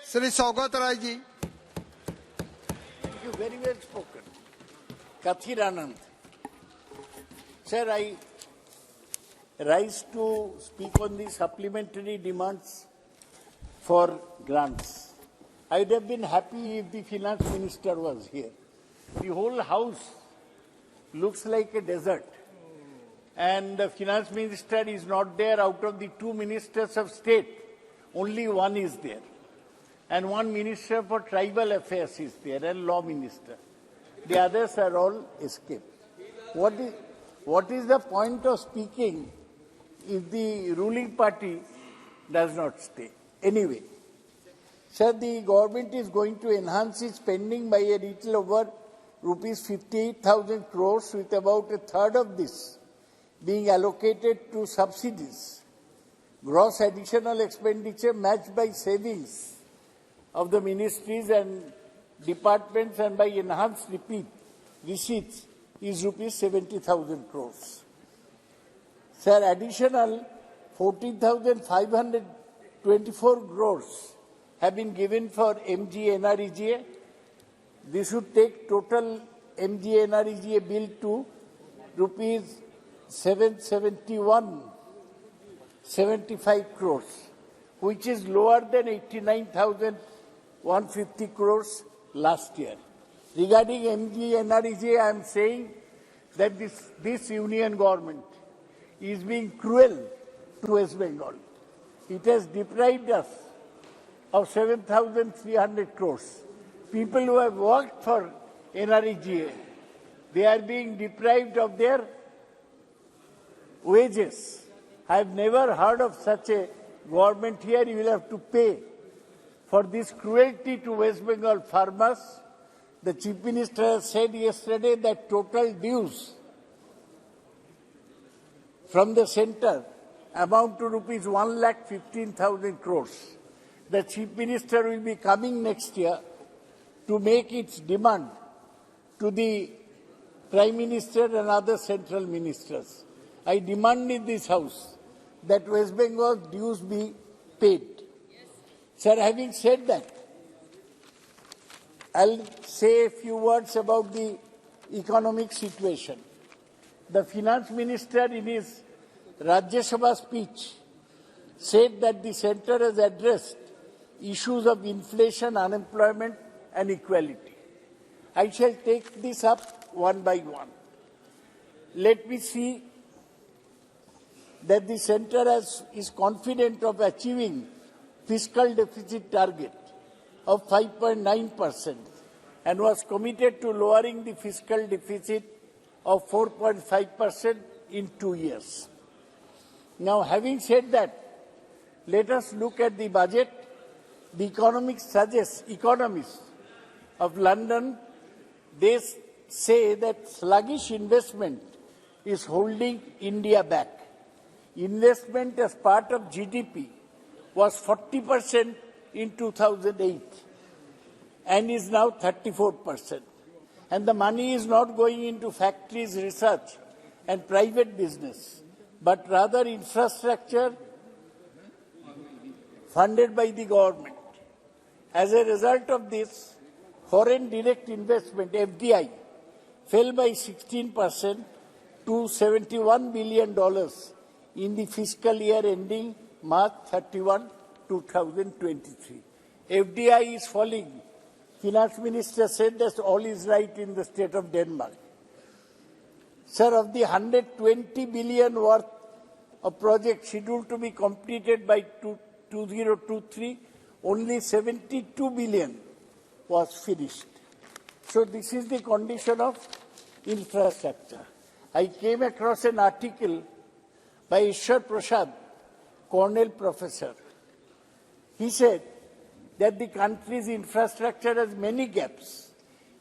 Shri Saugata ji. Thank you, very well spoken. Kathir Anand. Sir, I rise to speak on the supplementary demands for grants. I would have been happy if the finance minister was here. The whole house looks like a desert. And the finance minister is not there. Out of the two ministers of state, only one is there. And one minister for tribal affairs is there, and law minister. The others are all escaped. What is the point of speaking if the ruling party does not stay? Anyway, sir, the government is going to enhance its spending by a little over rupees 58,000 crores, with about a third of this being allocated to subsidies. Gross additional expenditure matched by savings of the ministries and departments and by enhanced receipts is rupees 70,000 crores. Sir, additional 14,524 crores have been given for MG-NREGA. This would take total MG-NREGA bill to rupees 771.75 crores, which is lower than 89,150 crores last year. Regarding MG-NREGA, I am saying that this union government is being cruel to West Bengal. It has deprived us of 7,300 crores. People who have worked for NREGA, they are being deprived of their wages. I have never heard of such a government here. You will have to pay for this cruelty to West Bengal farmers. The Chief Minister said yesterday that total dues from the centre amount to rupees 1,15,000 crores. The Chief Minister will be coming next year to make its demand to the Prime Minister and other central ministers. I demand in this House that West Bengal's dues be paid. Yes. Sir, having said that, I'll say a few words about the economic situation. The Finance Minister in his Rajya Sabha speech said that the centre has addressed issues of inflation, unemployment and equality. I shall take this up one by one. Let me see that the centre is confident of achieving fiscal deficit target of 5.9% and was committed to lowering the fiscal deficit of 4.5% in 2 years. Now, having said that, let us look at the budget. The economists of London, they say that sluggish investment is holding India back. Investment as part of GDP was 40% in 2008 and is now 34%. And the money is not going into factories, research and private business, but rather infrastructure funded by the government. As a result of this, foreign direct investment, FDI, fell by 16% to $71 billion in the fiscal year ending March 31, 2023. FDI is falling. Finance Minister said that all is right in the state of Denmark. Sir, of the 120 billion worth of projects scheduled to be completed by 2023, only 72 billion was finished. So this is the condition of infrastructure. I came across an article by Ishwar Prasad, Cornell professor. He said that the country's infrastructure has many gaps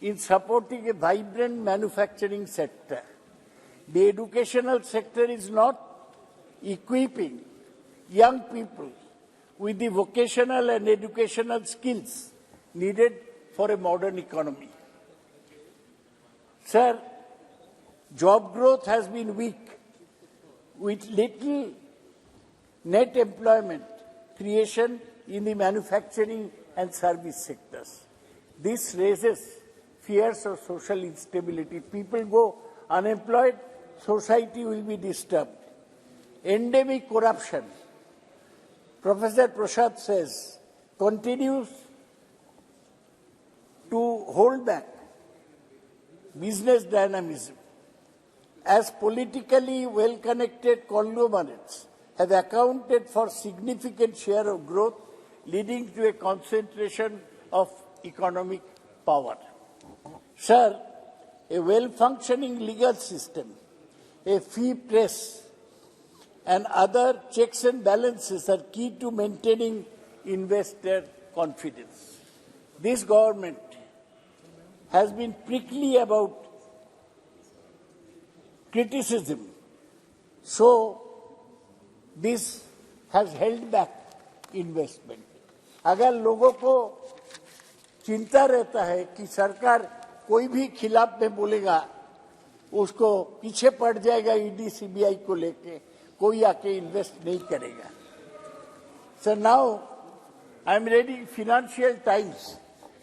in supporting a vibrant manufacturing sector. The educational sector is not equipping young people with the vocational and educational skills needed for a modern economy. Sir, job growth has been weak, with little net employment creation in the manufacturing and service sectors. This raises fears of social instability. People go unemployed, society will be disturbed. Endemic corruption, Professor Prasad says, continues to hold back business dynamism, as politically well-connected conglomerates have accounted for significant share of growth, leading to a concentration of economic power. Sir, a well-functioning legal system, a free press, and other checks and balances are key to maintaining investor confidence. This government has been prickly about criticism, so this has held back investment. अगर लोगों को चिंता रहता है कि सरकार कोई भी खिलाफ में बोलेगा उसको पीछे पड़ जाएगा ईडी सीबीआई को लेके, कोई आके इन्वेस्ट नहीं करेगा. So now I am reading Financial Times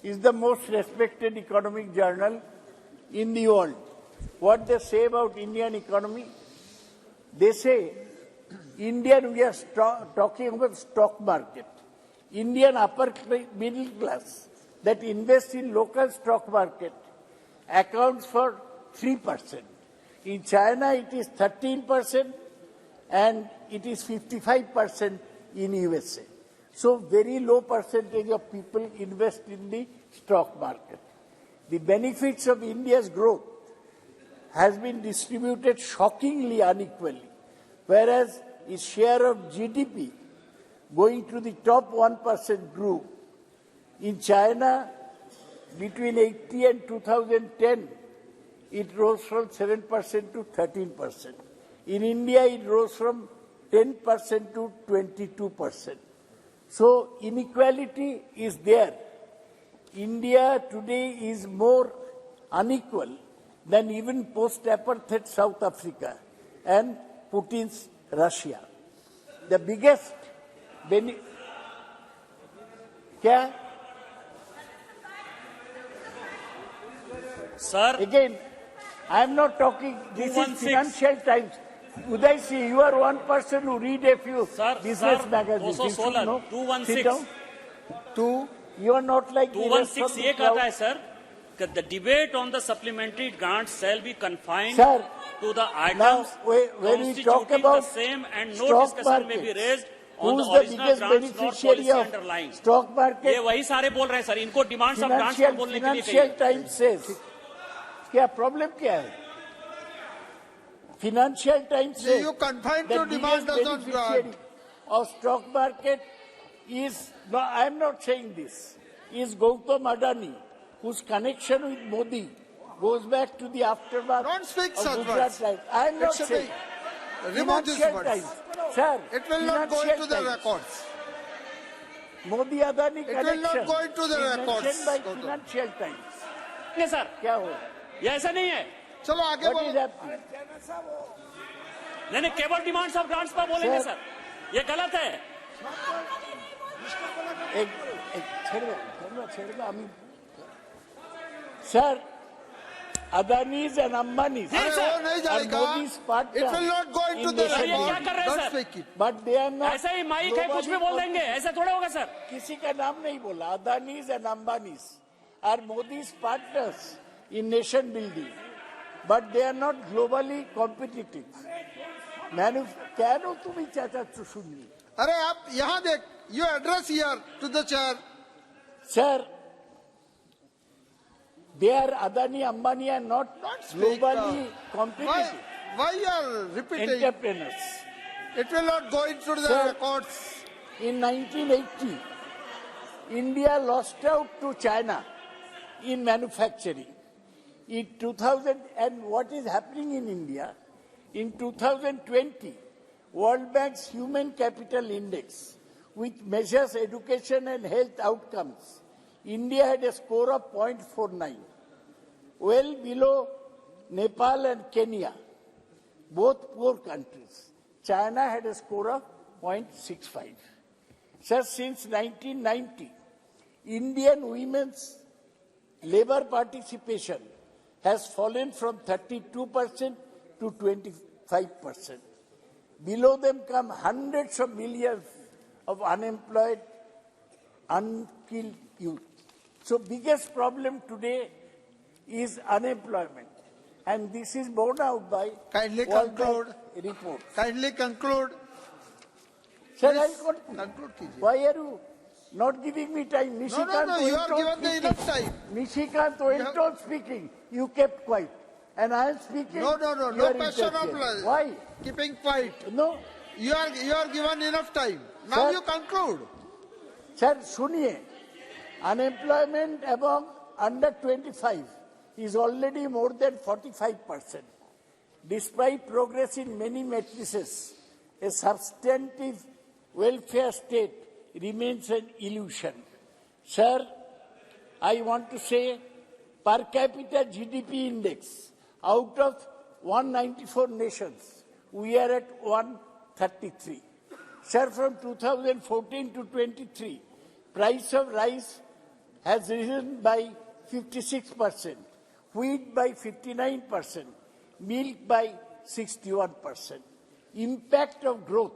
is the most respected economic journal in the world. What they say about Indian economy? They say Indian, we are talking about stock market. Indian upper middle class that invests in local stock market accounts for 3%. In China it is 13% and it is 55% in USA. So very low percentage of people invest in the stock market. The benefits of India's growth has been distributed shockingly unequally, whereas its share of GDP going to the top 1% grew. In China, between 80 and 2010, it rose from 7% to 13%. In India, it rose from 10% to 22%. So inequality is there. India today is more unequal than even post-apartheid South Africa and Putin's Russia. The biggest क्या? Sir, again, I am not talking. This is Financial Times. Uday, see, you are one person who read a few business magazines. 216. Sit down. You are not like 216 ये कहता है sir that the debate on the supplementary grants shall be confined sir, to the items now, when we talk about the same and no discussion may be raised on the who's original grants nor policy of underlying. Stock market? ये वही सारे बोल रहे हैं sir, इनको demands of grants पर बोलने के लिए Financial Times says, क्या प्रॉब्लम क्या है? Financial Times says you confined to that demand biggest does not beneficiary of stock market is, no, I am not saying this, is Gautam Adani, whose connection with Modi goes back to the aftermath Don't speak of such Gujarat words. Times. I am not saying. Remove these Financial words. Times. Sir, It will not go Financial into the Times. records. Modi Adani It will connection not go into the is records, mentioned by Gautam. Financial Times. नहीं sir, क्या हो? ये ऐसा नहीं है. चलो आगे What is बोलो. happening? नहीं केवल डिमांड्स ऑफ ग्रांट्स पर बोलेंगे Sir. सर, ये गलत है. Sir, Adani's and Ambani's Yes, sir. वो नहीं are जाएगा. Modi's partner. It will not go into in the nation ये क्या record. कर रहे हैं Don't sir? speak it. But they are not. ऐसा ही माइक है कुछ भी बोल देंगे, ऐसा थोड़ा होगा सर. किसी का नाम नहीं बोला. Adani's and Ambani's are Modi's partners in nation building, but they are not globally competitive. क्या नो तुम ही चाचा सुनिए. अरे आप यहाँ देख. You address here to the chair. Sir, they are Adani, Ambani are not speak, globally competitive Why you are repeating? entrepreneurs. It will not go into the Sir. records. In 1980, India lost out to China in manufacturing. In 2000, and what is happening in India? In 2020, World Bank's Human Capital Index, which measures education and health outcomes, India had a score of 0.49, well below Nepal and Kenya, both poor countries. China had a score of 0.65. Sir, since 1990, Indian women's labor participation has fallen from 32% to 25%. Below them come hundreds of millions of unemployed, unskilled youth. So biggest problem today is unemployment. And this is borne out by Kindly World conclude. Bank report. Kindly conclude. Sir, Please I'll conclude. conclude कीजिए. Why are you not giving me time? No, Nishikant you went are on given the speaking. enough time. Nishikant went on speaking. You kept quiet. And I am speaking. No you are question of interfering. Why? keeping quiet. No. You are given enough time. Now Sir. you conclude. Sir, suniye. Unemployment among under 25 is already more than 45%. Despite progress in many matrices, a substantive welfare state remains an illusion. Sir, I want to say per capita GDP index, out of 194 nations, we are at 133. Sir, from 2014 to 23, price of rice has risen by 56%, wheat by 59%, milk by 61%. Impact of growth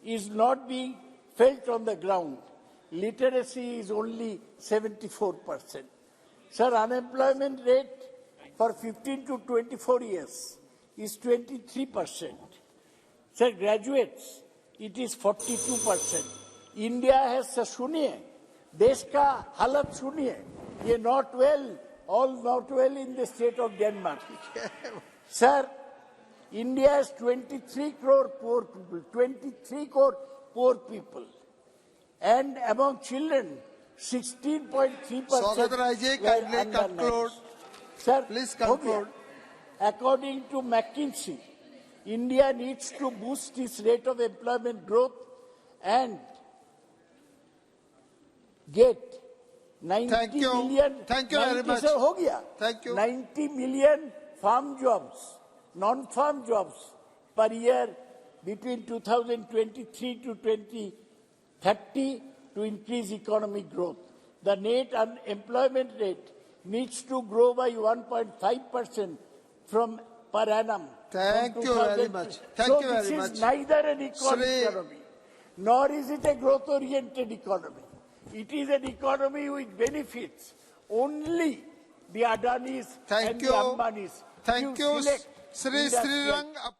is not being felt on the ground. Literacy is only 74%. Sir, unemployment rate for 15 to 24 years is 23%. Sir, graduates, it is 42%. India has suniye, देश का हालत सुनिए, ये not well, all not well in the state of Denmark. Sir, India has 23 crore poor people, 23 crore poor people. And among children, 16.3% Saugata ji, kindly conclude. Sir, Please conclude. According to McKinsey, India needs to boost its rate of employment growth and get 90 Thank you. million. Thank you very much. Sir, हो गया. Thank you. 90 million farm jobs, non-farm jobs per year between 2023 to 2030 to increase economic growth. The net unemployment rate needs to grow by 1.5% from per annum. Thank from you very 2003. much. Thank so you very this much. is neither an Shri- economy, nor is it a growth-oriented economy. It is an economy which benefits only the Adanis Thank and you. the Ambanis. Thank you, select Sri industrial- Srirang.